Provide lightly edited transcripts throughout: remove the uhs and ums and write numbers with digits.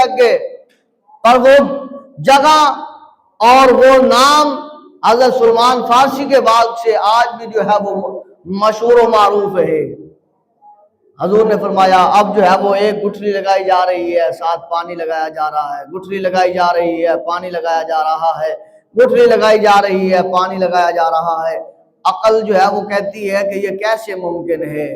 لگ گئے، پر وہ جگہ اور وہ نام حضرت سلمان فارسی کے بعد سے آج بھی جو ہے وہ مشہور و معروف ہے۔ حضور نے فرمایا اب جو ہے وہ ایک گٹھلی لگائی جا رہی ہے، ساتھ پانی لگایا جا رہا ہے، گٹھلی لگائی جا رہی ہے، پانی لگایا جا رہا ہے، گٹھلی لگائی جا رہی ہے، پانی لگایا جا رہا ہے۔ عقل جو ہے وہ کہتی ہے کہ یہ کیسے ممکن ہے،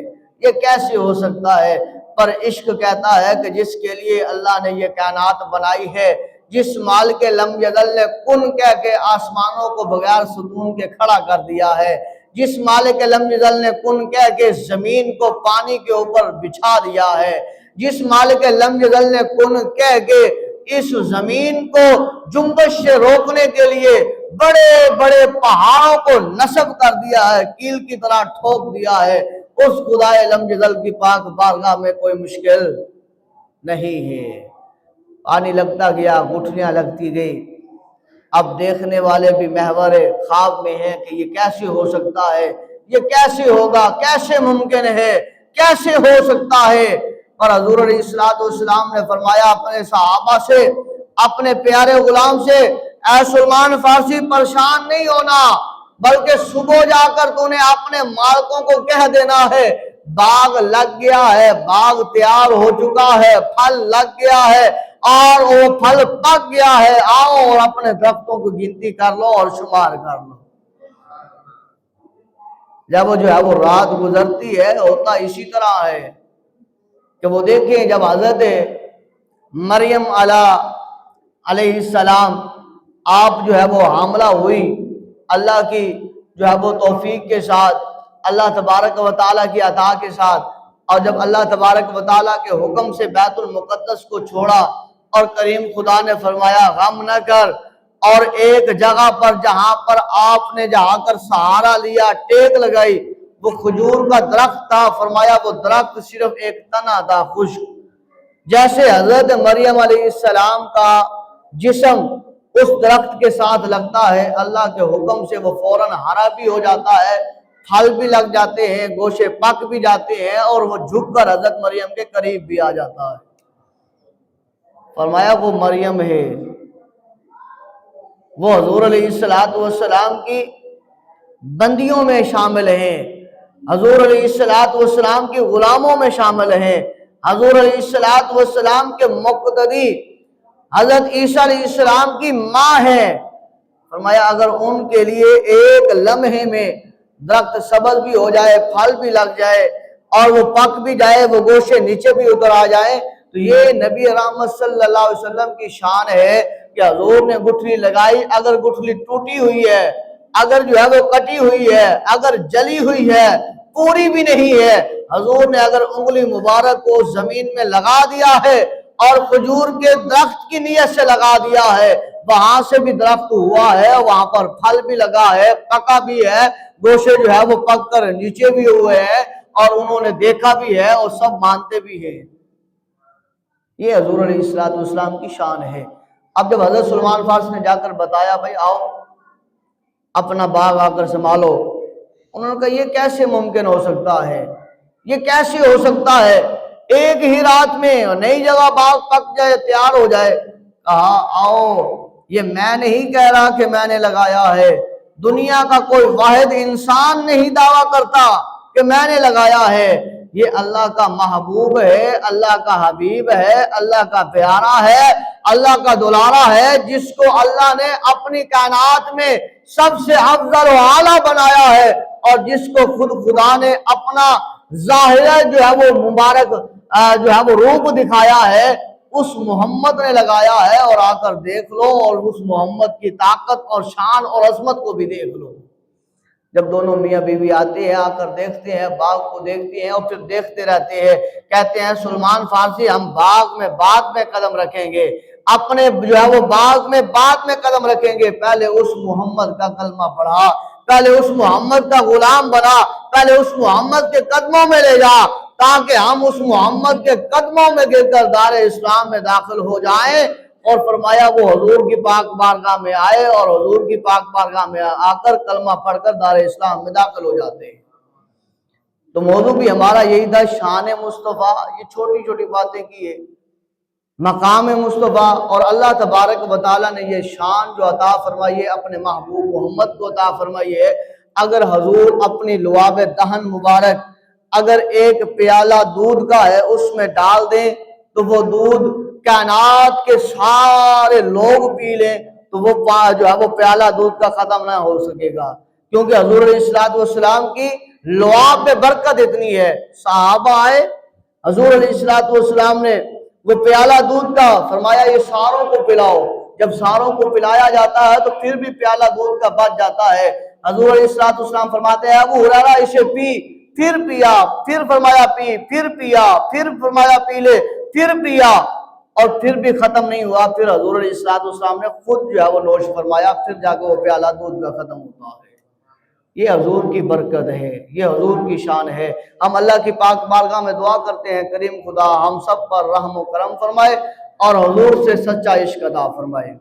یہ کیسے ہو سکتا ہے، پر عشق کہتا ہے کہ جس کے لیے اللہ نے یہ کائنات بنائی ہے، جس مالک لم یزل نے کن کہہ کے آسمانوں کو بغیر ستون کے کھڑا کر دیا ہے، جس مالک لم یزل نے کن کہہ کے زمین کو پانی کے اوپر بچھا دیا ہے، جس مالک لم یزل نے کن کہہ کے اس زمین کو جنبش سے روکنے کے لیے بڑے بڑے پہاڑوں کو نصب کر دیا ہے، کیل کی طرح ٹھوک دیا ہے، اس خدائے لم یزل کی پاک بارگاہ میں کوئی مشکل نہیں ہے۔ پانی لگتا گیا، گٹھلیاں لگتی گئی۔ اب دیکھنے والے بھی محور خواب میں ہیں کہ یہ کیسے ہو سکتا ہے، یہ کیسے ہوگا، کیسے ممکن ہے، کیسے ہو سکتا ہے۔ اور حضور علیہ السلام نے فرمایا اپنے صحابہ سے، اپنے پیارے غلام سے، اے سلمان فارسی پریشان نہیں ہونا، بلکہ صبح جا کر تو نے اپنے مالکوں کو کہہ دینا ہے باغ لگ گیا ہے، باغ تیار ہو چکا ہے، پھل لگ گیا ہے اور وہ پھل پک گیا ہے، آؤ اور اپنے درختوں کو گنتی کر لو اور شمار کر لو۔ جب وہ جو ہے وہ رات گزرتی ہے، ہوتا اسی طرح ہے کہ وہ دیکھیں جب حضرت مریم علیہ السلام آپ جو ہے وہ حاملہ ہوئی، اللہ کی جو ہے وہ توفیق کے ساتھ، اللہ تبارک و تعالیٰ کی عطا کے ساتھ، اور جب اللہ تبارک و تعالیٰ کے حکم سے بیت المقدس کو چھوڑا اور کریم خدا نے فرمایا غم نہ کر، اور ایک جگہ پر جہاں پر آپ نے جہاں کر سہارا لیا، ٹیک لگائی، وہ کھجور کا درخت تھا، فرمایا وہ درخت صرف ایک تنا تھا خشک۔ جیسے حضرت مریم علیہ السلام کا جسم اس درخت کے ساتھ لگتا ہے، اللہ کے حکم سے وہ فوراً ہرا بھی ہو جاتا ہے، پھل بھی لگ جاتے ہیں، گوشے پک بھی جاتے ہیں، اور وہ جھک کر حضرت مریم کے قریب بھی آ جاتا ہے۔ فرمایا وہ مریم ہے، وہ حضور علیہ السلام کی بندیوں میں شامل ہیں، حضور علیہ السلام کے غلاموں میں شامل ہیں، حضور علیہ السلام کے مقتدی حضرت عیسیٰ علیہ السلام کی ماں ہے۔ فرمایا اگر ان کے لیے ایک لمحے میں درخت سبز بھی ہو جائے، پھل بھی لگ جائے اور وہ پک بھی جائے، وہ گوشے نیچے بھی اتر آ جائیں، تو یہ نبی رحمت صلی اللہ علیہ وسلم کی شان ہے کہ حضور نے گٹھلی لگائی، اگر گٹھلی ٹوٹی ہوئی ہے، اگر جو ہے وہ کٹی ہوئی ہے، اگر جلی ہوئی ہے، پوری بھی نہیں ہے، حضور نے اگر انگلی مبارک کو زمین میں لگا دیا ہے اور کھجور کے درخت کی نیت سے لگا دیا ہے، وہاں سے بھی درخت ہوا ہے، وہاں پر پھل بھی لگا ہے، پکا بھی ہے، گوشے جو ہے وہ پک کر نیچے بھی ہوئے ہیں، اور انہوں نے دیکھا بھی ہے اور سب مانتے بھی ہیں۔ یہ حضور علیہ السلام کی شان ہے۔ اب جب حضرت سلمان فارسی نے جا کر بتایا بھائی آؤ اپنا باغ آ کر سنبھالو، انہوں نے کہا یہ کیسے ممکن ہو سکتا ہے، یہ کیسے ہو سکتا ہے، ایک ہی رات میں نئی جگہ باغ پک جائے، تیار ہو جائے۔ کہا آؤ، یہ میں نہیں کہہ رہا کہ میں نے لگایا ہے، دنیا کا کوئی واحد انسان نہیں دعویٰ کرتا کہ میں نے لگایا ہے، یہ اللہ کا محبوب ہے، اللہ کا حبیب ہے، اللہ کا پیارا ہے، اللہ کا دلارا ہے، جس کو اللہ نے اپنی کائنات میں سب سے افضل و اعلیٰ بنایا ہے، اور جس کو خود خدا نے اپنا ظاہرہ جو ہے وہ مبارک جو ہے وہ روپ دکھایا ہے، اس محمد نے لگایا ہے، اور آ کر دیکھ لو اور اس محمد کی طاقت اور شان اور عظمت کو بھی دیکھ لو۔ جب دونوں میاں بیوی آتے ہیں، آ کر دیکھتے ہیں، باغ کو دیکھتے ہیں اور پھر دیکھتے رہتے ہیں، کہتے ہیں سلمان فارسی ہم باغ میں بعد میں قدم رکھیں گے، اپنے جو ہے وہ باغ میں بعد میں قدم رکھیں گے، پہلے اس محمد کا کلمہ پڑھا، پہلے اس محمد کا غلام بنا، پہلے اس محمد کے قدموں میں لے جا، تاکہ ہم اس محمد کے قدموں میں گر کر دار اسلام میں داخل ہو جائیں۔ اور فرمایا وہ حضور کی پاک بارگاہ میں آئے اور حضور کی پاک بارگاہ میں آ کر کلمہ پڑھ کر دار اسلام میں داخل ہو جاتے ہیں۔ تو موضوع بھی ہمارا یہی تھا، شان مصطفیٰ، یہ چھوٹی چھوٹی باتیں کی ہے، مقام مصطفیٰ اور اللہ تبارک و تعالیٰ نے یہ شان جو عطا فرمائی ہے اپنے محبوب محمد کو عطا فرمائی ہے، اگر حضور اپنی لعاب دہن مبارک اگر ایک پیالہ دودھ کا ہے اس میں ڈال دیں تو وہ دودھ کائنات کے سارے لوگ پی لیں تو وہ جو ہے وہ پیالہ دودھ کا ختم نہ ہو سکے گا، کیونکہ حضور علیہ السلام کی لعاب میں برکت اتنی ہے۔ صحابہ آئے، حضور علیہ السلام نے وہ پیالہ دودھ کا فرمایا یہ ساروں کو پلاؤ، جب ساروں کو پلایا جاتا ہے تو پھر بھی پیالہ دودھ کا بچ جاتا ہے۔ حضور علیہ السلام فرماتے ہیں ابو ہریرہ اسے پی، پھر پیا، پھر فرمایا پی، پھر پیا، پھر فرمایا پی لے، پھر پیا، اور پھر بھی ختم نہیں ہوا۔ پھر حضور علیہ السلام نے خود جو ہے وہ نوش فرمایا، پھر جا کے وہ پیالہ دودھ کا ختم ہوتا ہے۔ یہ حضور کی برکت ہے، یہ حضور کی شان ہے۔ ہم اللہ کی پاک بارگاہ میں دعا کرتے ہیں کریم خدا ہم سب پر رحم و کرم فرمائے اور حضور سے سچا عشق عطا فرمائے۔